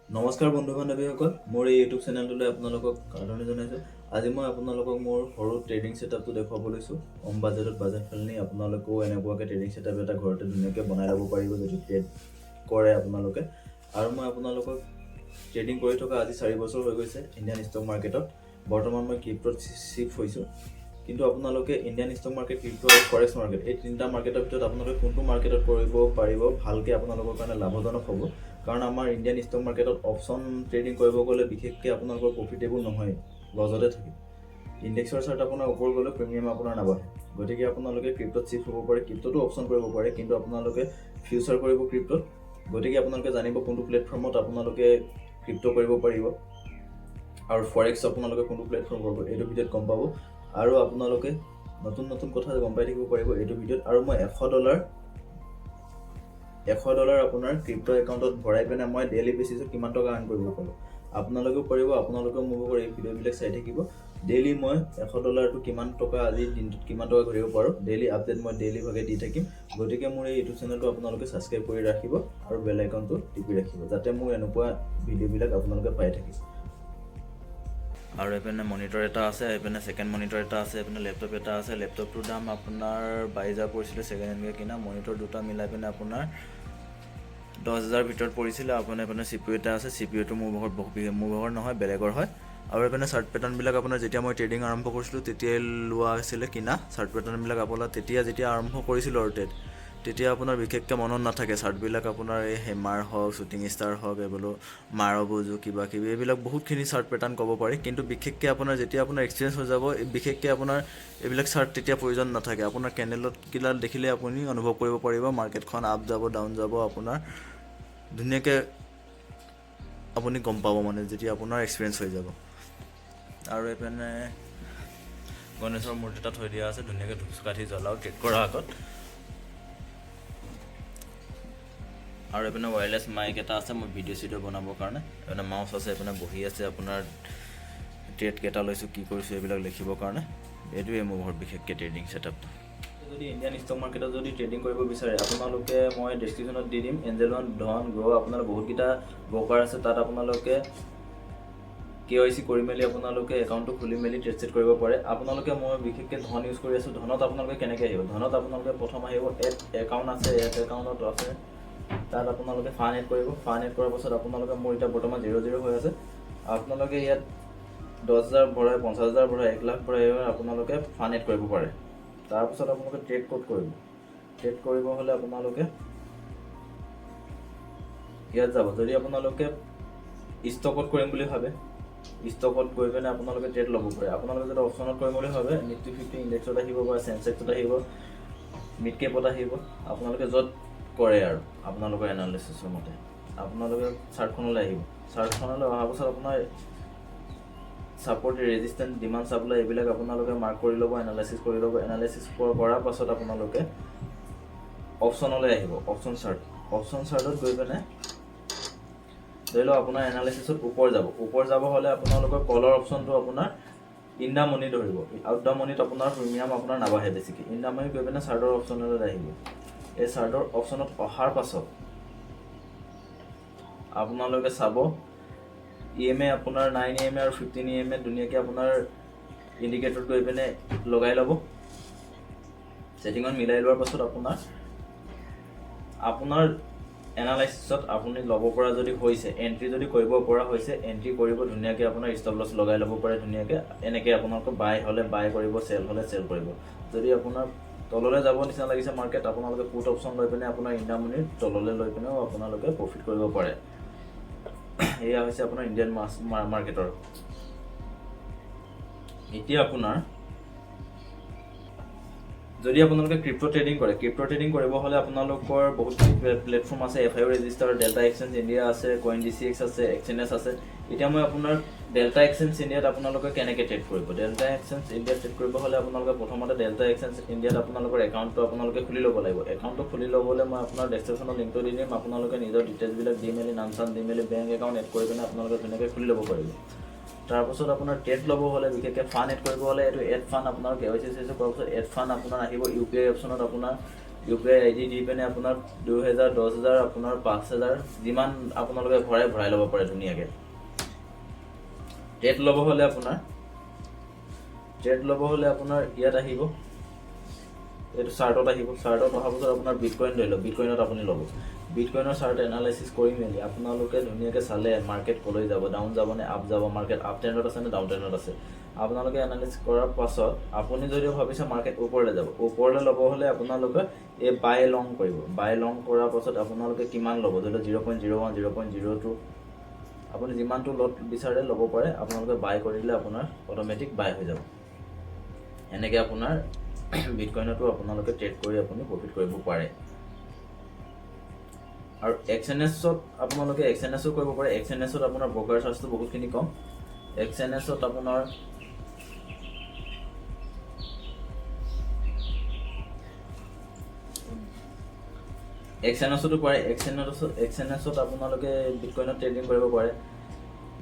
নমস্কাৰ বন্ধু বান্ধৱীসকল, মোৰ এই ইউটিউব চেনেলটোলৈ আপোনালোকক আদৰণি জনাইছোঁ। আজি মই আপোনালোকক মোৰ সৰু ট্ৰেডিং ছেটআপটো দেখুৱাব লৈছোঁ। কম বাজেটত বাজেট ফ্ৰেণ্ডলি আপোনালোকেও এনেকুৱাকৈ ট্ৰেডিং ছেটআপ এটা ঘৰতে ধুনীয়াকৈ বনাই ল'ব পাৰিব যদি ট্ৰেড কৰে আপোনালোকে। আৰু মই আপোনালোকক ট্ৰেডিং কৰি থকা আজি 4 বছৰ হৈ গৈছে ইণ্ডিয়ান ষ্টক মাৰ্কেটত। বৰ্তমান মই ক্ৰিপ্টোত শ্বিফ্ট হৈছোঁ। কিন্তু আপোনালোকে ইণ্ডিয়ান ষ্টক মাৰ্কেট, ক্ৰিপ্টো আৰু ফৰেক্স মাৰ্কেট এই তিনিটা মাৰ্কেটৰ ভিতৰত আপোনালোকে কোনটো মাৰ্কেটত কৰিব পাৰিব ভালকৈ আপোনালোকৰ কাৰণে লাভজনক হ'ব। কাৰণ আমাৰ ইণ্ডিয়ান ষ্টক মাৰ্কেটত অপশ্যন ট্ৰেডিং কৰিব গ'লে বিশেষকৈ আপোনালোকৰ প্ৰফিটেবল নহয়, লজতে থাকে। ইণ্ডেক্সৰ চাৰ্ট আপোনাৰ ওপৰ গ'লে প্ৰিমিয়াম আপোনাৰ নাবাঢ়ে। গতিকে আপোনালোকে ক্ৰিপ্টোত শ্বিফ্ট হ'ব পাৰে, ক্ৰিপ্টোতো অপশ্যন কৰিব পাৰে, কিন্তু আপোনালোকে ফিউচাৰ কৰিব ক্ৰিপ্টোত। গতিকে আপোনালোকে জানিব কোনটো প্লেটফৰ্মত আপোনালোকে ক্ৰিপ্টো কৰিব পাৰিব আৰু ফৰেক্স আপোনালোকে কোনটো প্লেটফৰ্ম কৰিব এইটো ভিডিঅ'ত গম পাব। আৰু আপোনালোকে নতুন নতুন কথা গম পাই থাকিব পাৰিব এইটো ভিডিঅ'ত। আৰু মই $100 আপোনাৰ ক্ৰিপ্টো একাউণ্টত ভৰাই পিনে মই ডেইলি বেচিছত কিমান টকা আৰ্ণ কৰিব পাৰোঁ। আপোনালোকেও পাৰিব, আপোনালোকেও মোৰ এই ভিডিঅ'বিলাক চাই থাকিব। ডেইলি মই $100টো কিমান টকা আজিৰ দিনটোত কিমান টকা ঘূৰিব পাৰোঁ ডেইলি আপডেট মই ডেইলি ভাগে দি থাকিম। গতিকে মোৰ এই ইউটিউব চেনেলটো আপোনালোকে ছাবস্ক্ৰাইব কৰি ৰাখিব আৰু বেল আইকনটো টিপি ৰাখিব, যাতে মোৰ এনেকুৱা ভিডিঅ'বিলাক আপোনালোকে পাই থাকিব। আৰু এইপিনে মনিটৰ এটা আছে, এইপিনে ছেকেণ্ড মনিটৰ এটা আছে, এইপিনে লেপটপ এটা আছে। লেপটপটোৰ দাম আপোনাৰ 22,000 পৰিছিলে ছেকেণ্ড হেণ্ডকৈ কিনা। মনিটৰ দুটা মিলাই পিনে আপোনাৰ 10,000 ভিতৰত পৰিছিলে। আপোনাৰ এইপিনে CPU এটা আছে, CPUটো মোৰ ভাগৰ নহয়, বেলেগৰ হয়। আৰু এইপিনে চাৰ্ট পেটাৰ্ণবিলাক আপোনাৰ যেতিয়া মই ট্ৰেডিং আৰম্ভ কৰিছিলোঁ তেতিয়াই লোৱা আছিলে কিনা। চাৰ্ট পেটাৰ্ণবিলাক আপোনাৰ যেতিয়া আৰম্ভ কৰিছিলোঁ আৰু তেতিয়া আপোনাৰ বিশেষকৈ মনত নাথাকে চাৰ্টবিলাক। আপোনাৰ এই হেমাৰ হওক, শ্বুটিং ষ্টাৰ হওক, এইবোৰ মাৰবুজু কিবা কিবি এইবিলাক বহুতখিনি চাৰ্ট পেটাৰ্ণ ক'ব পাৰি। কিন্তু বিশেষকৈ আপোনাৰ যেতিয়া আপোনাৰ এক্সপিৰিয়েঞ্চ হৈ যাব, বিশেষকৈ আপোনাৰ এইবিলাক চাৰ্ট তেতিয়া প্ৰয়োজন নাথাকে। আপোনাৰ কেণ্ডেলত কিলা দেখিলে আপুনি অনুভৱ কৰিব পাৰিব মাৰ্কেটখন আপ যাব ডাউন যাব, আপোনাৰ ধুনীয়াকৈ আপুনি গম পাব মানে যেতিয়া আপোনাৰ এক্সপিৰিয়েঞ্চ হৈ যাব। আৰু এইপিনে গণেশৰ মূৰ্তি এটা থৈ দিয়া আছে, ধুনীয়াকৈ ধূপ কাঠি জ্বলাওঁ ট্ৰেড কৰাৰ আগত। আৰু এইপিনে ৱায়াৰলেছ মাইক এটা আছে মই ভিডিঅ' বনাবৰ কাৰণে। এইপিনে মাউচ আছে, এইপিনে বহি আছে, আপোনাৰ ট্ৰেড কেইটা লৈছোঁ কি কৰিছোঁ এইবিলাক লিখিবৰ কাৰণে। এইটোৱে মোৰ ঘৰত বিশেষকৈ ট্ৰেডিং ছেটআপটো। যদি ইণ্ডিয়ান ষ্টক মাৰ্কেটত যদি ট্ৰেডিং কৰিব বিচাৰে আপোনালোকে মই ডেছক্ৰিপশ্যনত দি দিম। এঞ্জেল ওৱান, ধন, গ্ৰ' আপোনাৰ বহুতকেইটা ব্ৰকাৰ আছে। তাত আপোনালোকে KYC কৰি মেলি আপোনালোকে একাউণ্টটো খুলি মেলি ট্ৰেড ছেট কৰিব পাৰে। আপোনালোকে মই বিশেষকৈ ধন ইউজ কৰি আছোঁ। ধনত আপোনালোকে কেনেকৈ আহিব, ধনত আপোনালোকে প্ৰথম আহিব এড একাউণ্ট আছে, এড একাউণ্টত আছে, তাত আপোনালোকে ফাণ্ড এড কৰিব। ফাণ্ড এড কৰাৰ পাছত আপোনালোকে মোৰ এতিয়া বৰ্তমান 0 হৈ আছে। আপোনালোকে ইয়াত 10,000 ভৰাই, 50,000 ভৰাই, 1 লাখ ভৰাই আপোনালোকে ফাণ্ড এড কৰিব পাৰে। তাৰপিছত আপোনালোকে ট্ৰেড ক'ড কৰিব। ট্ৰেড কৰিব হ'লে আপোনালোকে ইয়াত যাব। যদি আপোনালোকে ষ্টকত কৰিম বুলি ভাবে, ষ্টকত গৈ পিনে আপোনালোকে ট্ৰেড ল'ব পাৰে। আপোনালোকে যদি অপশ্যনত কৰিম বুলি ভাবে, নিফটি 50 ইণ্ডেক্সত আহিব বা চেনচেক্সত আহিব, মিড কেপত আহিব, আপোনালোকে য'ত কৰে আৰু আপোনালোকৰ এনালিচিছৰ মতে আপোনালোকে চাৰ্টখনলৈ আহিব। চাৰ্টখনলৈ অহাৰ পাছত আপোনাৰ ছাপৰ্ট, ৰেজিষ্টেন্স, ডিমাণ্ড, ছাপ্লাই এইবিলাক আপোনালোকে মাৰ্ক কৰি ল'ব, এনালাইচিছ কৰি ল'ব। এনালাইচিছ কৰাৰ পাছত আপোনালোকে অপশ্যনলৈ আহিব, অপশ্যন চাৰ্টত গৈ পিনে ধৰি লওক আপোনাৰ এনালাইচিছত ওপৰ যাব হ'লে আপোনালোকৰ কলৰ অপশ্যনটো আপোনাৰ ইন দা মানি ধৰিব। আউট দা মানিত আপোনাৰ প্ৰিমিয়াম আপোনাৰ নাবাঢ়ে বেছিকৈ। ইন দা মানি গৈ পিনে চাৰ্টৰ অপশ্যনলৈ আহিব। এই চাৰ্টৰ অপশ্যনত অহাৰ পাছত আপোনালোকে চাব EMA আপোনাৰ 9 EMA আৰু 15 EMA ধুনীয়াকৈ আপোনাৰ ইণ্ডিকেটৰত গৈ পিনে লগাই ল'ব। ছেটিঙত মিলাই লোৱাৰ পাছত আপোনাৰ এনালাইচিছত আপুনি ল'ব পৰা যদি হৈছে, এণ্ট্ৰি যদি কৰিব পৰা হৈছে, এণ্ট্ৰি কৰিব ধুনীয়াকৈ। আপোনাৰ ষ্টপ লছ লগাই ল'ব পাৰে ধুনীয়াকৈ। এনেকৈ আপোনালোকে বাই হ'লে বাই কৰিব, চেল হ'লে চেল কৰিব। যদি আপোনাৰ তললৈ যাব নিচিনা লাগিছে মাৰ্কেট, আপোনালোকে পুট অপশ্যন লৈ পিনে আপোনাৰ ইণ্ডা মানিৰ তললৈ লৈ পিনেও আপোনালোকে প্ৰফিট কৰিব পাৰে। এয়া হৈছে আপোনাৰ ইণ্ডিয়ান মাৰ্কেটৰ। এতিয়া আপোনাৰ যদি আপোনালোকে ক্ৰিপ্টো ট্ৰেডিং কৰে, ক্ৰিপ্টো ট্ৰেডিং কৰিব হ'লে আপোনালোকৰ বহুত প্লেটফৰ্ম আছে। FIO register, delta exchange India আছে, CoinDCX আছে, এক্সচেঞ্জ আছে। এতিয়া মই আপোনাৰ ডেল্টা এক্সচেঞ্জ ইণ্ডিয়াত আপোনালোকে কেনেকৈ ট্ৰেড কৰিব। ডেল্টা এক্সচেঞ্জ ইণ্ডিয়াত ট্ৰেড কৰিব হ'লে আপোনালোকে প্ৰথমতে ডেল্টা এক্সচেঞ্জ ইণ্ডিয়াত আপোনালোকৰ একাউণ্টটো আপোনালোকে খুলি ল'ব লাগিব। একাউণ্টটো খুলি ল'বলৈ মই আপোনাৰ ডেছক্ৰিপশ্যনত লিংকটো দি দিম। আপোনালোকে নিজৰ ডিটেইলছবিলাক দি মেলি, নাম চাম দি মেলি, বেংক একাউণ্ট এড কৰি পিনে আপোনালোকে ধুনীয়াকৈ খুলি ল'ব পাৰিব। তাৰপাছত আপোনাৰ ট্ৰেড ল'ব হ'লে, বিশেষকৈ ফাণ্ড এড কৰিব হ'লে, এইটো এড ফাণ্ড আপোনাৰ KYC কৰাৰ পাছত এড ফাণ্ড আপোনাৰ আহিব। UPI অপশ্যনত আপোনাৰ UPI ID দি পিনে আপোনাৰ 2000 10000 আপোনাৰ 5000 যিমান আপোনালোকে ভৰাই ল'ব পাৰে ধুনীয়াকৈ ট্ৰেড ল'ব হ'লে আপোনাৰ ইয়াত আহিব এইটো চাৰ্টত আহিব চাৰ্টত অহাৰ পাছত আপোনাৰ বিটকইন ধৰি লওক বিটকইনত আপুনি ল'ব বিটকইনৰ চাৰ্ট এনালাইচিছ কৰি মেলি আপোনালোকে ধুনীয়াকৈ চালে মাৰ্কেট কলৈ যাব ডাউন যাব নে আপ যাব মাৰ্কেট আপ ট্ৰেণ্ডত আছে নে ডাউন ট্ৰেণ্ডত আছে আপোনালোকে এনালাইচিছ কৰাৰ পাছত আপুনি যদি ভাবিছে মাৰ্কেট ওপৰলৈ যাব ওপৰলৈ ল'ব হ'লে আপোনালোকে এই বাই লং কৰিব বাই লং কৰাৰ পাছত আপোনালোকে কিমান ল'ব ধৰি লওক 0.01 0.02 আপুনি যিমানটো লট বিচাৰে ল'ব পাৰে আপোনালোকে বাই কৰিলে আপোনাৰ অট'মেটিক বাই হৈ যাব এনেকৈ আপোনাৰ বিটকইনতো আপোনালোকে ট্ৰেড কৰি আপুনি প্ৰফিট কৰিব পাৰে আৰু এক্সএনএছত আপোনালোকে এক্সএনএছো কৰিব পাৰে এক্সএনএছত আপোনাৰ ব্ৰকাৰ চাৰ্জটো বহুতখিনি কম এক্সএনএছত আপোনাৰ এক্সএনএছতো পাৰে এক্সএনএছত আপোনালোকে বিটকইনত ট্ৰেডিং কৰিব পাৰে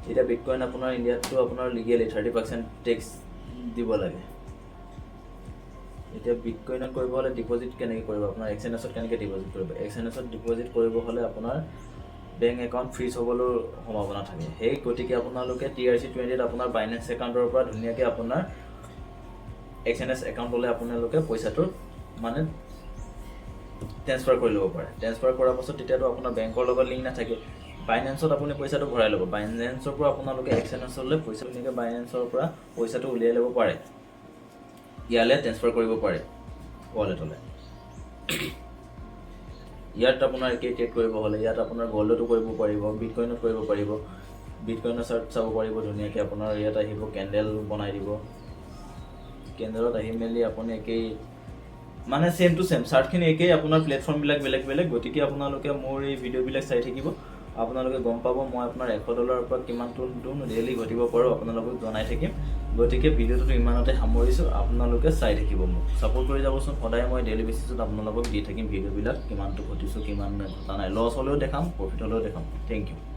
এতিয়া বিটকইন আপোনাৰ ইণ্ডিয়াতটো আপোনাৰ লিগেলি 30% টেক্স দিব লাগে এতিয়া বিটকইনত কৰিব হ'লে ডিপজিট কেনেকৈ কৰিব আপোনাৰ এক্সএনএছত কেনেকৈ ডিপজিট কৰিব এক্সএনএছত ডিপজিট কৰিব হ'লে আপোনাৰ বেংক একাউণ্ট ফ্ৰিজ হ'বলৈ সম্ভাৱনা থাকে সেই গতিকে আপোনালোকে TRC20ত আপোনাৰ বাইনেন্স একাউণ্টৰ পৰা ধুনীয়াকৈ আপোনাৰ এক্সএনএছ একাউণ্টলৈ আপোনালোকে পইচাটো মানে ট্ৰেন্সফাৰ কৰি ল'ব পাৰে ট্ৰেন্সফাৰ কৰাৰ পাছত তেতিয়াতো আপোনাৰ বেংকৰ লগত লিংক নাথাকে বাইনেন্সত আপুনি পইচাটো ভৰাই ল'ব বাইনেন্সৰ পৰা আপোনালোকে এক্সএনএছলৈ পইচা ধুনীয়াকৈ বাইনেন্সৰ পৰা পইচাটো উলিয়াই ল'ব পাৰে ইয়ালৈ ট্ৰেন্সফাৰ কৰিব পাৰে ৱালেটলৈ ইয়াত আপোনাৰ একেই ট্ৰেড কৰিব হ'লে ইয়াত আপোনাৰ গ'ল্ডতো কৰিব পাৰিব বিটকইনত কৰিব পাৰিব বিটকইনৰ চাৰ্ট চাব পাৰিব ধুনীয়াকৈ আপোনাৰ ইয়াত আহিব কেণ্ডেল বনাই দিব কেণ্ডেলত আহি মেলি আপুনি একেই মানে সেম টু সেম চাৰ্টখিনি একেই আপোনাৰ প্লেটফৰ্মবিলাক বেলেগ বেলেগ গতিকে আপোনালোকে মোৰ এই ভিডিঅ'বিলাক চাই থাকিব আপোনালোকে গম পাব মই আপোনাৰ $100 পৰা কিমানটো ডেইলি ঘটিব পাৰোঁ আপোনালোকক জনাই থাকিম গতিকে ভিডিঅ'টো ইমানতে সামৰিছোঁ আপোনালোকে চাই থাকিব মোক ছাপোৰ্ট কৰি যাবচোন সদায় মই ডেইলি বেচিছত আপোনালোকক দি থাকিম ভিডিঅ'বিলাক কিমানটো ঘটিছোঁ কিমান ঘটা নাই লছ হ'লেও দেখাম প্ৰফিট হ'লেও দেখাম থেংক ইউ